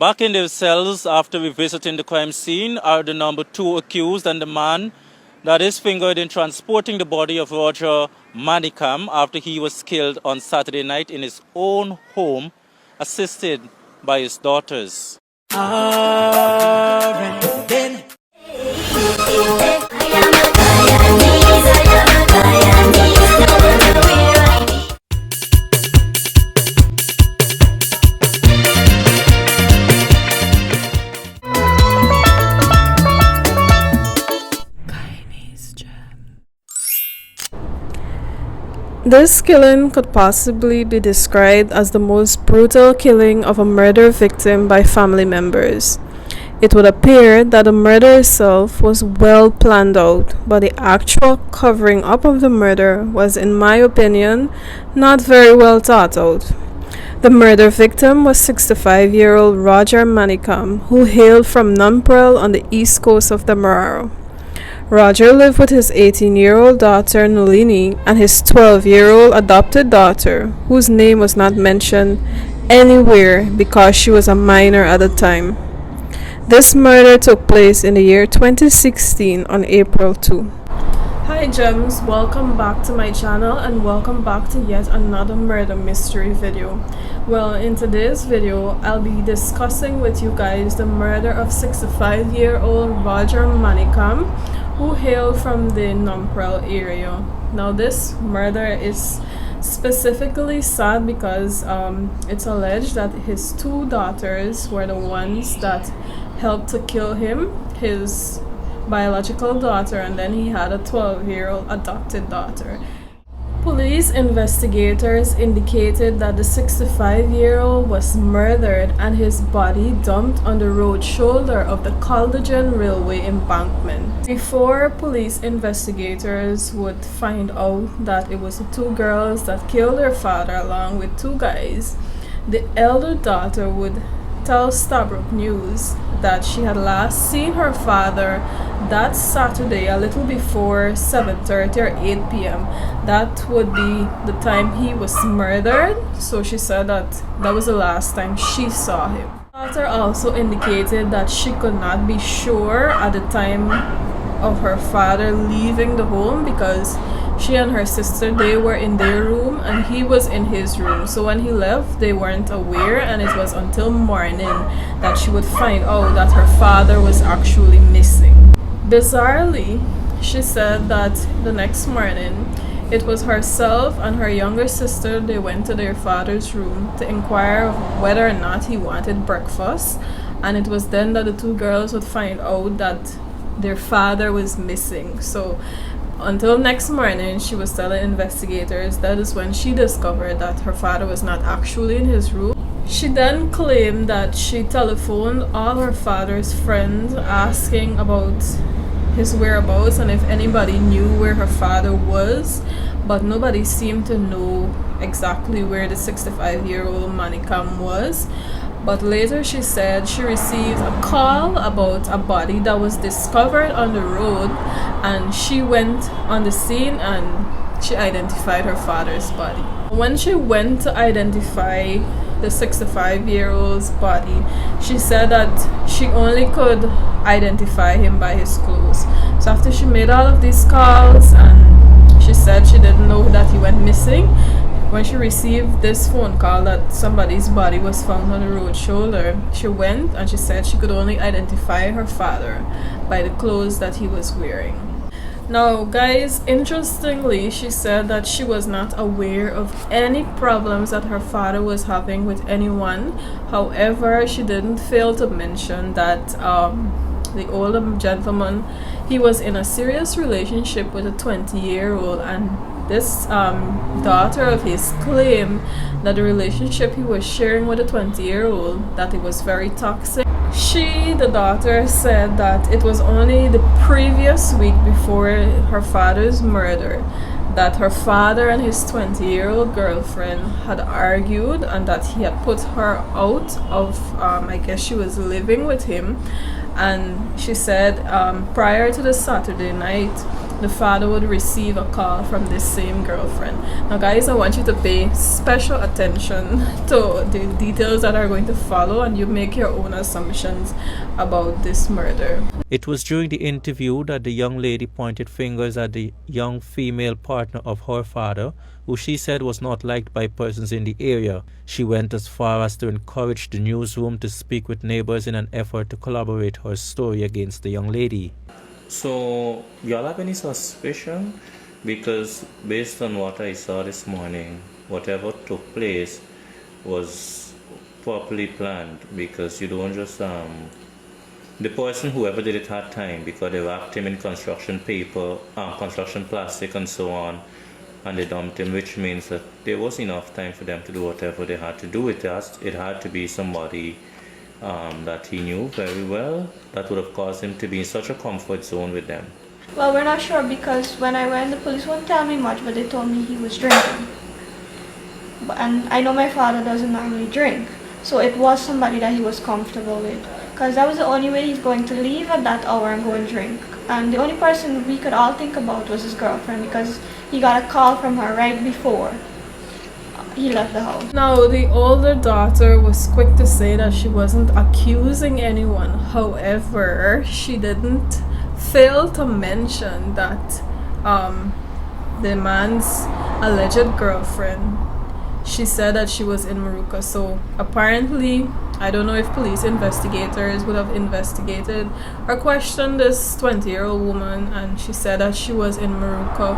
Back in their cells after revisiting the crime scene are the number 2 accused and the man that is fingered in transporting the body of Roger Manikam after he was killed on Saturday night in his own home, assisted by his daughters. This killing could possibly be described as the most brutal killing of a murder victim by family members. It would appear that the murder itself was well planned out, but the actual covering up of the murder was, in my opinion, not very well thought out. The murder victim was 65-year-old Roger Manikam, who hailed from Numprel on the east coast of the Mararo. Roger lived with his 18-year-old daughter Nalini and his 12-year-old adopted daughter, whose name was not mentioned anywhere because she was a minor at the time. This murder took place in the year 2016 on April 2. Hi gems, welcome back to my channel and welcome back to yet another murder mystery video. Well, in today's video, I'll be discussing with you guys the murder of 65-year-old Roger Manikam, who hailed from the Numprel area. Now this murder is specifically sad because it's alleged that his 2 daughters were the ones that helped to kill him, his biological daughter, and then he had a 12-year-old adopted daughter. Police investigators indicated that the 65-year-old was murdered and his body dumped on the road shoulder of the Caldogen Railway embankment. Before police investigators would find out that it was the 2 girls that killed their father along with 2 guys, the elder daughter would tell Stabrook News that she had last seen her father that Saturday a little before 7:30 or 8 p.m. That would be the time he was murdered, so she said that was the last time she saw him. The daughter also indicated that she could not be sure at the time of her father leaving the home because she and her sister, they were in their room and he was in his room. So when he left, they weren't aware, and it was until morning that she would find out that her father was actually missing. Bizarrely, she said that the next morning, it was herself and her younger sister, they went to their father's room to inquire of whether or not he wanted breakfast, and it was then that the 2 girls would find out that their father was missing. So until next morning, she was telling investigators that is when she discovered that her father was not actually in his room. She then claimed that she telephoned all her father's friends asking about his whereabouts and if anybody knew where her father was, but nobody seemed to know exactly where the 65-year-old Manikam was. But later she said she received a call about a body that was discovered on the road, and she went on the scene and she identified her father's body. When she went to identify the 65-year-old's body, she said that she only could identify him by his clothes. So after she made all of these calls and she said she didn't know that he went missing, when she received this phone call that somebody's body was found on the road shoulder, she went and she said she could only identify her father by the clothes that he was wearing. Now guys, interestingly, she said that she was not aware of any problems that her father was having with anyone. However, she didn't fail to mention that the older gentleman, he was in a serious relationship with a 20-year-old, and this daughter of his claimed that the relationship he was sharing with a 20-year-old, that it was very toxic. She, the daughter, said that it was only the previous week before her father's murder that her father and his 20-year-old girlfriend had argued, and that he had put her out of, I guess she was living with him. And she said prior to the Saturday night, the father would receive a call from this same girlfriend. Now guys, I want you to pay special attention to the details that are going to follow, and you make your own assumptions about this murder. It was during the interview that the young lady pointed fingers at the young female partner of her father, who she said was not liked by persons in the area. She went as far as to encourage the newsroom to speak with neighbors in an effort to corroborate her story against the young lady. So, y'all have any suspicion? Because based on what I saw this morning, whatever took place was properly planned, because you don't just the person, whoever did it, had time, because they wrapped him in construction paper, construction plastic and so on, and they dumped him, which means that there was enough time for them to do whatever they had to do. It had to be somebody that he knew very well, that would have caused him to be in such a comfort zone with them. Well, we're not sure, because when I went, the police wouldn't tell me much, but they told me he was drinking. And I know my father doesn't normally drink, so it was somebody that he was comfortable with, because that was the only way he's going to leave at that hour and go and drink. And the only person we could all think about was his girlfriend, because he got a call from her right before he left the house. Now, the older daughter was quick to say that she wasn't accusing anyone. However, she didn't fail to mention that the man's alleged girlfriend, she said that she was in Maruka. So apparently, I don't know if police investigators would have investigated or questioned this 20-year-old woman, and she said that she was in Maruka.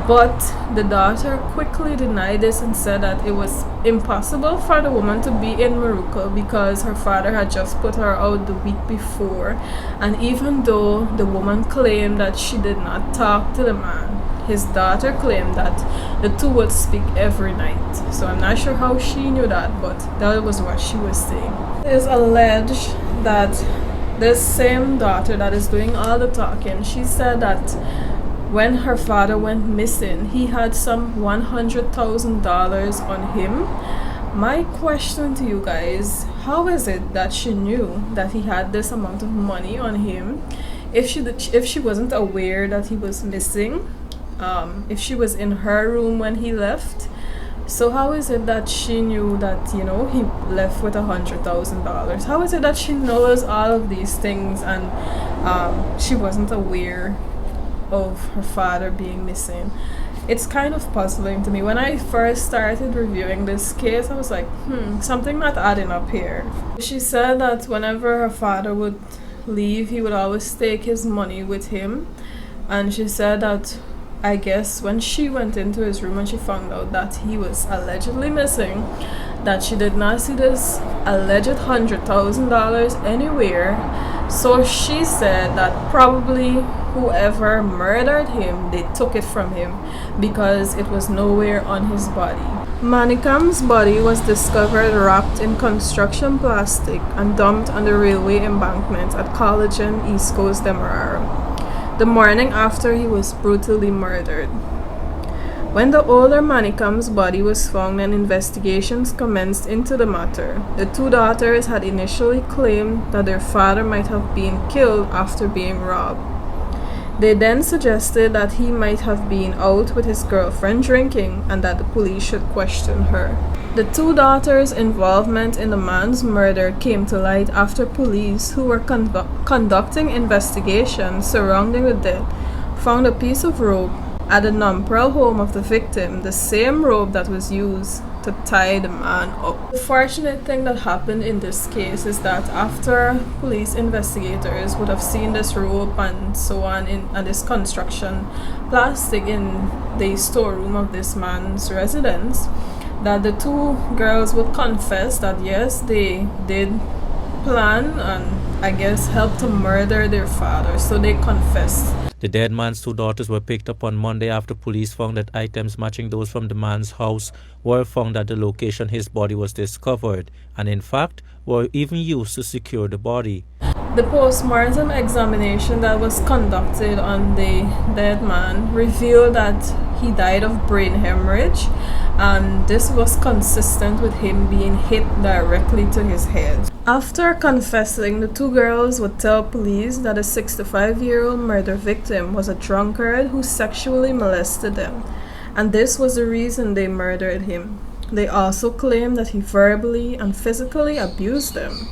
But the daughter quickly denied this and said that it was impossible for the woman to be in Maruka because her father had just put her out the week before. And even though the woman claimed that she did not talk to the man, his daughter claimed that the two would speak every night. So I'm not sure how she knew that, but that was what she was saying. It is alleged that this same daughter that is doing all the talking, she said that when her father went missing, he had some $100,000 on him. My question to you guys, how is it that she knew that he had this amount of money on him if she wasn't aware that he was missing? If she was in her room when he left, so how is it that she knew that, you know, he left with $100,000? How is it that she knows all of these things and she wasn't aware of her father being missing? It's kind of puzzling to me. When I first started reviewing this case, I was like, something not adding up here. She said that whenever her father would leave, he would always take his money with him, and she said that, I guess, when she went into his room and she found out that he was allegedly missing, that she did not see this alleged $100,000 anywhere. So she said that probably whoever murdered him, they took it from him because it was nowhere on his body. Manikam's body was discovered wrapped in construction plastic and dumped on the railway embankment at Collagen, East Coast, Demerara, the morning after he was brutally murdered. When the older Manikam's body was found and investigations commenced into the matter, the two daughters had initially claimed that their father might have been killed after being robbed. They then suggested that he might have been out with his girlfriend drinking and that the police should question her. The two daughters' involvement in the man's murder came to light after police, who were conducting investigations surrounding the death, found a piece of rope at the Namprel home of the victim, the same rope that was used to tie the man up. The fortunate thing that happened in this case is that after police investigators would have seen this rope and so on and this construction plastic in the storeroom of this man's residence, that the two girls would confess that yes, they did plan and I guess help to murder their father. So they confessed. The dead man's two daughters were picked up on Monday after police found that items matching those from the man's house were found at the location his body was discovered, and in fact were even used to secure the body. The post-mortem examination that was conducted on the dead man revealed that he died of brain hemorrhage, and this was consistent with him being hit directly to his head. After confessing, the two girls would tell police that a 65-year-old murder victim was a drunkard who sexually molested them, and this was the reason they murdered him. They also claimed that he verbally and physically abused them.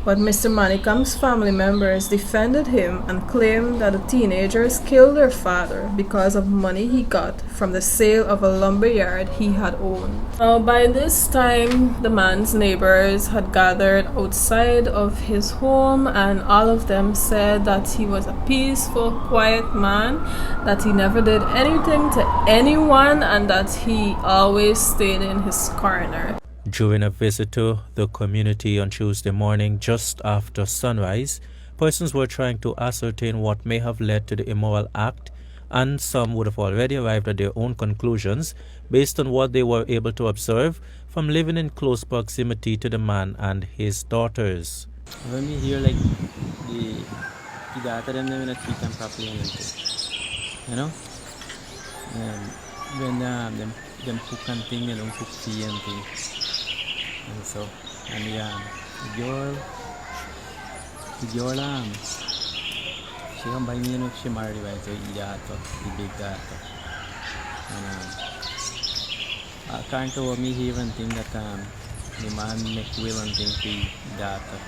But Mr. Manikam's family members defended him and claimed that the teenagers killed their father because of money he got from the sale of a lumberyard he had owned. Now, by this time, the man's neighbors had gathered outside of his home, and all of them said that he was a peaceful, quiet man, that he never did anything to anyone, and that he always stayed in his corner. During a visit to the community on Tuesday morning just after sunrise, persons were trying to ascertain what may have led to the immoral act, and some would have already arrived at their own conclusions based on what they were able to observe from living in close proximity to the man and his daughters. When we hear like the daughter them not treat them properly and you know, when them cook and thing, they don't cook tea and thing. And so, and the girl, she come by me and she married right to the daughter, the big daughter. And according to what me hear and think that the man make will and think the daughter.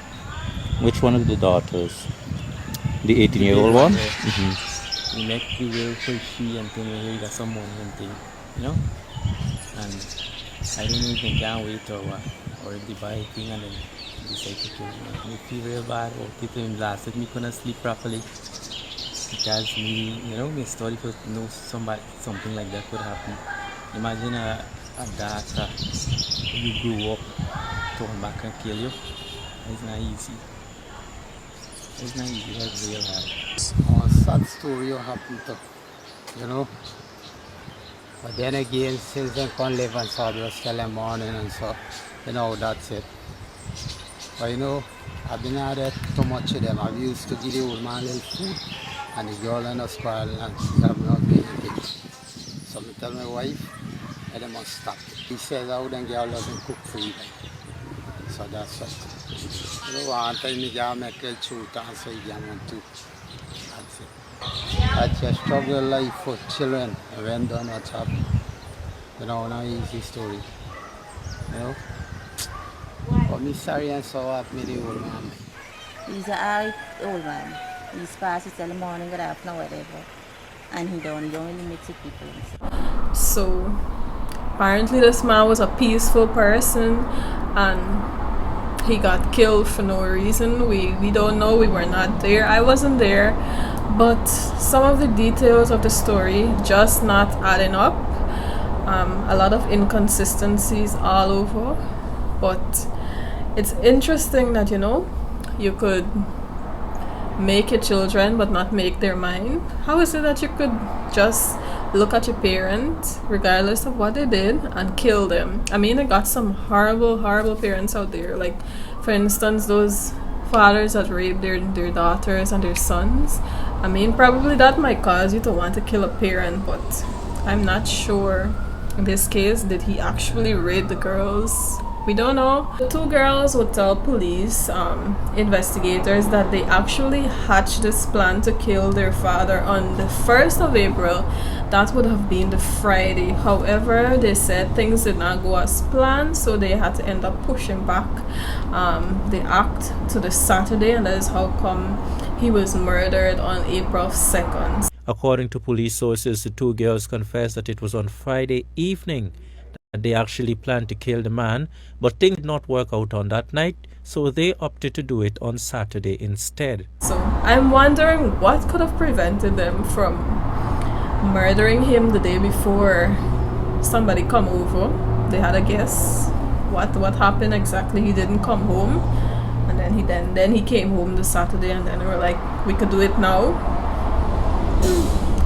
Which one of the daughters? The 18-year-old one? Mm-hmm. He make the will for she and think he got some money and thing, you know? And I don't even can't wait or what. Or if they buy a thing and then decide to kill me. I feel real bad about it. When last week, me couldn't sleep properly because me, you know, me story for know something like that could happen. Imagine a daughter you grew up, turn back and kill you. It's not easy. It's not easy. It's real hard. A sad story happened to, you know. But then again, since they can't live and so they was telling morning and so. You know, that's it. But you know, I've been at it too much of them. I used to give the old man a little food and the girl and the squirrel and she have not been eating. So I tell my wife, I must stop. He says, how the girl doesn't cook for you. So that's it. You know, one time I got make a truth and so you want to. That's it. That's a struggle life for children. When done what's happened. You know, not easy story. You know? But me sorry and so what me the old man. He's a old man. He's past it till the morning, good afternoon, whatever. And he don't really mix with people. So apparently this man was a peaceful person and he got killed for no reason. We don't know, we were not there. I wasn't there. But some of the details of the story just not adding up. A lot of inconsistencies all over. But it's interesting that, you know, you could make your children but not make their mind. How is it that you could just look at your parents regardless of what they did and kill them? I mean, I got some horrible parents out there, like for instance those fathers that rape their daughters and their sons. I mean, probably that might cause you to want to kill a parent, but I'm not sure in this case did he actually rape the girls. We don't know. The two girls would tell police investigators that they actually hatched this plan to kill their father on the 1st of April. That would have been the Friday. However, they said things did not go as planned, so they had to end up pushing back the act to the Saturday, and that is how come he was murdered on April 2nd. According to police sources, the two girls confessed that it was on Friday evening they actually planned to kill the man, but things did not work out on that night, so they opted to do it on Saturday instead. So I'm wondering what could have prevented them from murdering him the day before somebody come over. They had a guess what happened exactly. He didn't come home, and then he came home the Saturday, and then we were like, we could do it now.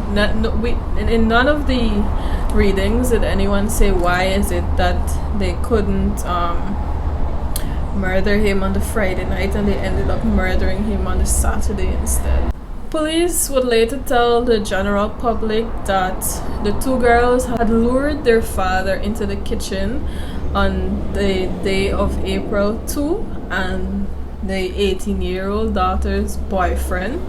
In none of the readings did anyone say why is it that they couldn't murder him on the Friday night and they ended up murdering him on the Saturday instead. Police would later tell the general public that the two girls had lured their father into the kitchen on the day of April 2 and the 18-year-old daughter's boyfriend.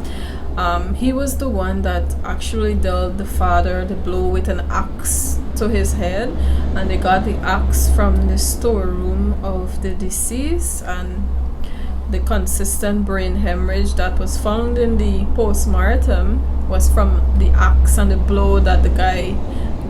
He was the one that actually dealt the father the blow with an axe to his head, and they got the axe from the storeroom of the deceased, and the consistent brain hemorrhage that was found in the postmortem was from the axe and the blow that the guy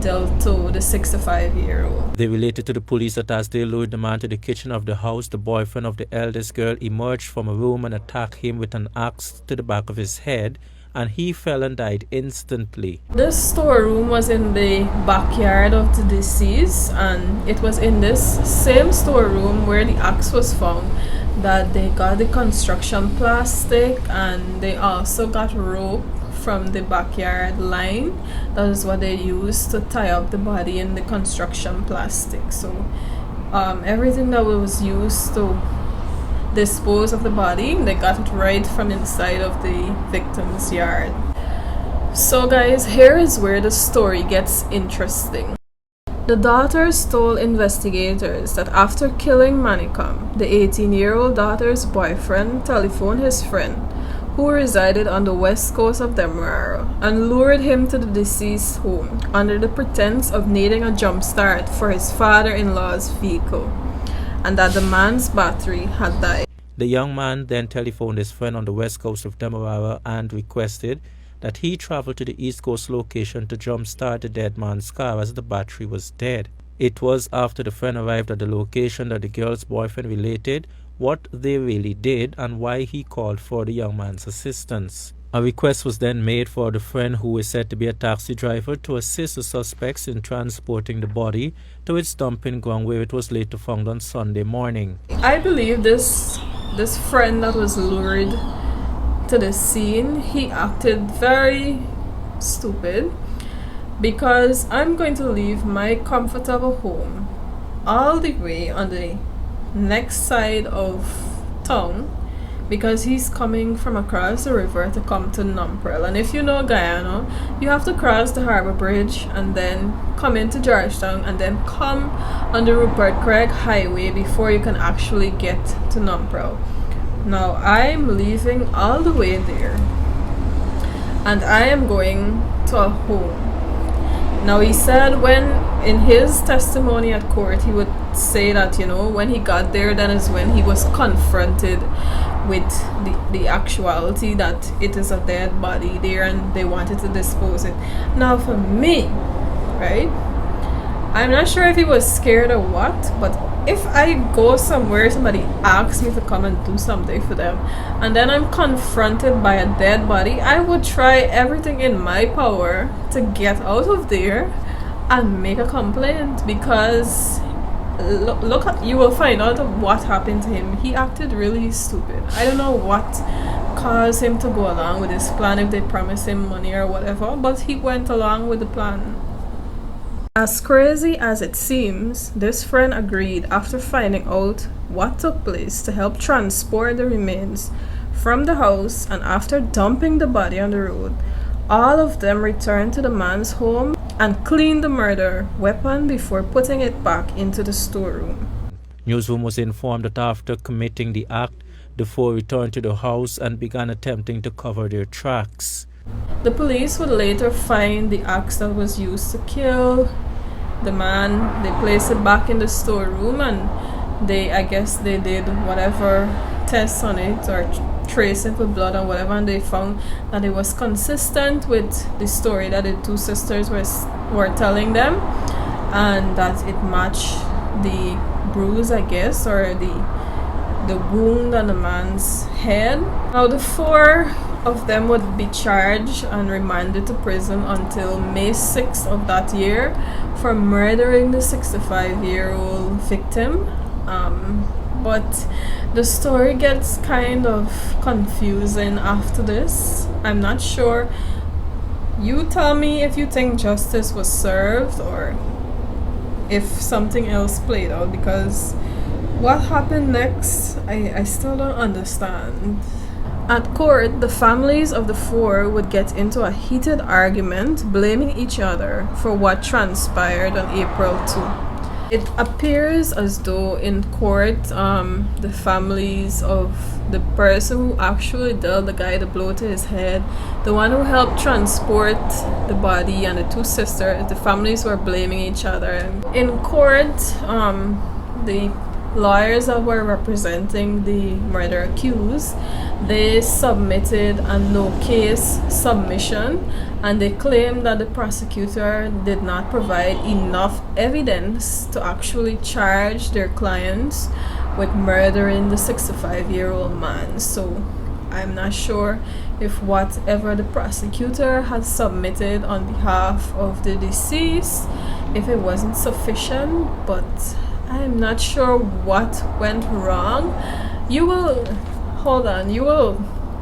dealt to the 65-year-old. They related to the police that as they lured the man to the kitchen of the house, the boyfriend of the eldest girl emerged from a room and attacked him with an axe to the back of his head, and he fell and died instantly. This storeroom was in the backyard of the deceased, and it was in this same storeroom where the axe was found that they got the construction plastic, and they also got rope from the backyard line. That is what they used to tie up the body in the construction plastic. So everything that was used to dispose of the body, they got it right from inside of the victim's yard. So guys, here is where the story gets interesting. The daughters told investigators that after killing Manikam, the 18-year-old daughter's boyfriend telephoned his friend, who resided on the west coast of Demerara, and lured him to the deceased's home under the pretense of needing a jump start for his father-in-law's vehicle, and that the man's battery had died. The young man then telephoned his friend on the west coast of Demerara and requested that he travel to the east coast location to jumpstart the dead man's car as the battery was dead. It was after the friend arrived at the location that the girl's boyfriend related what they really did and why he called for the young man's assistance. A request was then made for the friend, who is said to be a taxi driver, to assist the suspects in transporting the body to its dumping ground, where it was later found on Sunday morning. I believe this friend that was lured to the scene, he acted very stupid, because I'm going to leave my comfortable home all the way on the next side of town because he's coming from across the river to come to Numprel. And if you know Guyana, you have to cross the Harbour Bridge and then come into Georgetown and then come on the Rupert Craig Highway before you can actually get to Numprel. Now I'm leaving all the way there and I am going to a home. Now he said when in his testimony at court he would say that, you know, when he got there, that is when he was confronted with the actuality that it is a dead body there and they wanted to dispose it. Now for me, right, I'm not sure if he was scared or what, but if I go somewhere, somebody asks me to come and do something for them, and then I'm confronted by a dead body, I would try everything in my power to get out of there and make a complaint, because look at, you will find out what happened to him. He acted really stupid. I don't know what caused him to go along with his plan, if they promised him money or whatever, but he went along with the plan. As crazy as it seems, this friend agreed after finding out what took place to help transport the remains from the house, and after dumping the body on the road, all of them returned to the man's home and cleaned the murder weapon before putting it back into the storeroom. Newsroom was informed that after committing the act, the four returned to the house and began attempting to cover their tracks. The police would later find the axe that was used to kill the man. They placed it back in the storeroom, and I guess they did whatever tests on it or trace it with blood and whatever, and they found that it was consistent with the story that the two sisters were telling them, and that it matched the bruise, I guess, or the wound on the man's head. Now the four of them would be charged and remanded to prison until May 6th of that year for murdering the 65-year-old victim. But the story gets kind of confusing after this. I'm not sure. You tell me if you think justice was served or if something else played out, because what happened next, I still don't understand. At court, the families of the four would get into a heated argument, blaming each other for what transpired on April 2. It appears as though in court, the families of the person who actually dealt the guy the blow to his head, the one who helped transport the body, and the two sisters, the families were blaming each other. In court, the lawyers that were representing the murder accused, they submitted a no case submission, and they claimed that the prosecutor did not provide enough evidence to actually charge their clients with murdering the 65-year-old man. So I'm not sure if whatever the prosecutor had submitted on behalf of the deceased, if it wasn't sufficient, but I'm not sure what went wrong. You will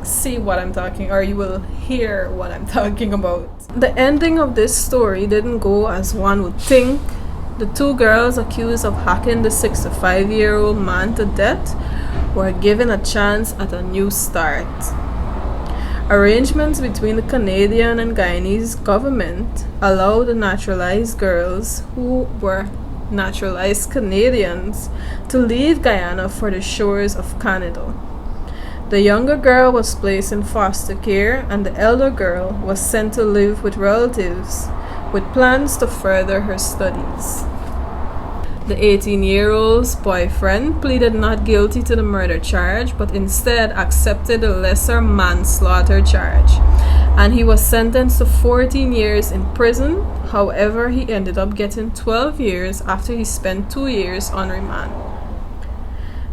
see what I'm talking, or you will hear what I'm talking about. The ending of this story didn't go as one would think. The two girls accused of hacking the 65-year-old man to death were given a chance at a new start. Arrangements between the Canadian and Guyanese government allowed the naturalized girls, who were naturalized Canadians, to leave Guyana for the shores of Canada. The younger girl was placed in foster care, and the elder girl was sent to live with relatives with plans to further her studies. The 18-year-old's boyfriend pleaded not guilty to the murder charge, but instead accepted a lesser manslaughter charge, and he was sentenced to 14 years in prison. However, he ended up getting 12 years after he spent 2 years on remand.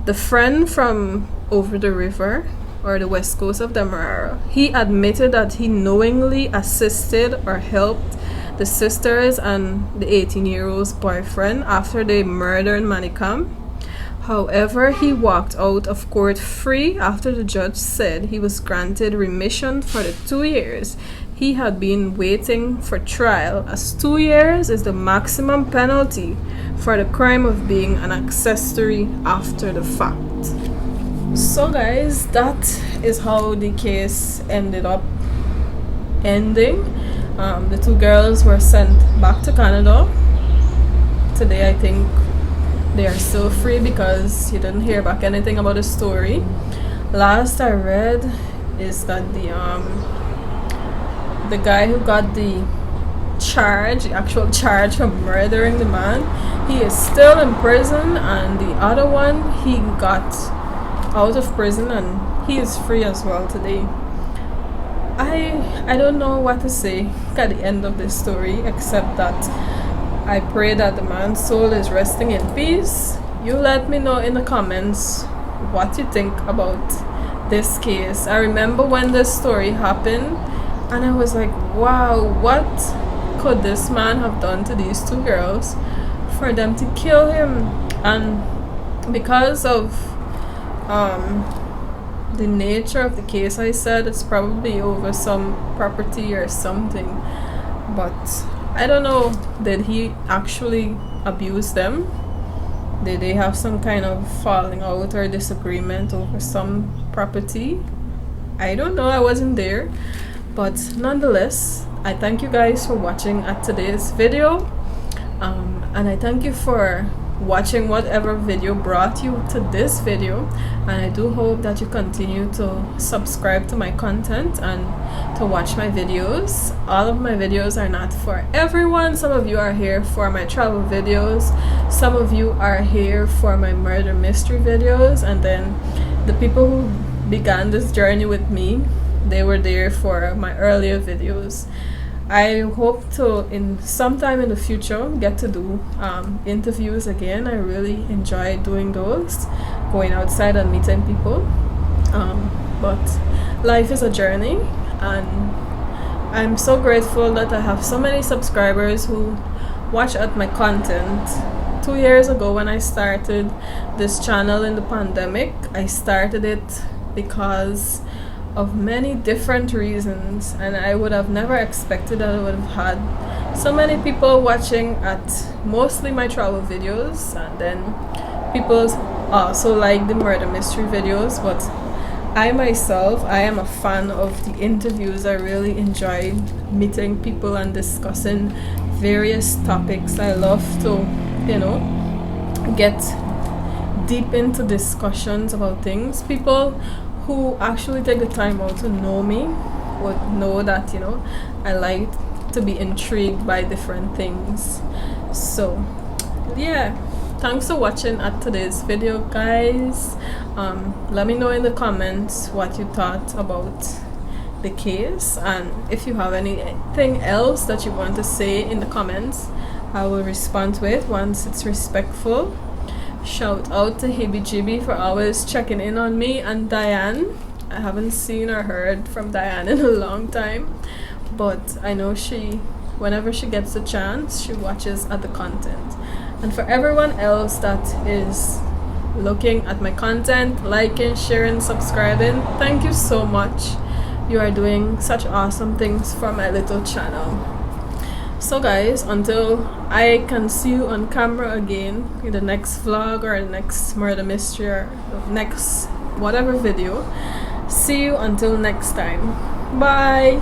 The friend from over the river, or the west coast of Demerara, he admitted that he knowingly assisted or helped the sisters and the 18-year-old's boyfriend after they murdered Manikam. However, he walked out of court free after the judge said he was granted remission for the 2 years he had been waiting for trial, as 2 years is the maximum penalty for the crime of being an accessory after the fact. So guys, that is how the case ended up ending. The two girls were sent back to Canada. Today I think they are still free because you didn't hear back anything about the story. Last I read is that the guy who got the actual charge for murdering the man, he is still in prison, and the other one, he got out of prison and he is free as well today. I don't know what to say at the end of this story, except that I pray that the man's soul is resting in peace. You let me know in the comments what you think about this case. I remember when this story happened and I was like, wow, what could this man have done to these two girls for them to kill him? And because of the nature of the case, I said it's probably over some property or something, but I don't know, did he actually abuse them? Did they have some kind of falling out or disagreement over some property? I don't know, I wasn't there, but nonetheless, I thank you guys for watching at today's video, and I thank you for watching whatever video brought you to this video, and I do hope that you continue to subscribe to my content and to watch my videos. All of my videos are not for everyone. Some of you are here for my travel videos, some of you are here for my murder mystery videos, and then the people who began this journey with me, they were there for my earlier videos. I hope to in sometime in the future get to do interviews again. I really enjoy doing those, going outside and meeting people, but life is a journey, and I'm so grateful that I have so many subscribers who watch at my content. 2 years ago when I started this channel in the pandemic, I started it because of many different reasons, and I would have never expected that I would have had so many people watching at mostly my travel videos, and then people also like the murder mystery videos. But I myself, I am a fan of the interviews. I really enjoy meeting people and discussing various topics. I love to, get deep into discussions about things. People who actually take the time out to know me would know that, you know, I like to be intrigued by different things. So yeah, thanks for watching at today's video, guys. Let me know in the comments what you thought about the case, and if you have anything else that you want to say in the comments, I will respond to it once it's respectful. Shout out to Hibby for always checking in on me, and Diane. I haven't seen or heard from Diane in a long time, but I know whenever she gets a chance, she watches at the content. And for everyone else that is looking at my content, liking, sharing, subscribing, thank you so much. You are doing such awesome things for my little channel. So guys, until I can see you on camera again in the next vlog or the next murder mystery or the next whatever video, see you until next time. Bye.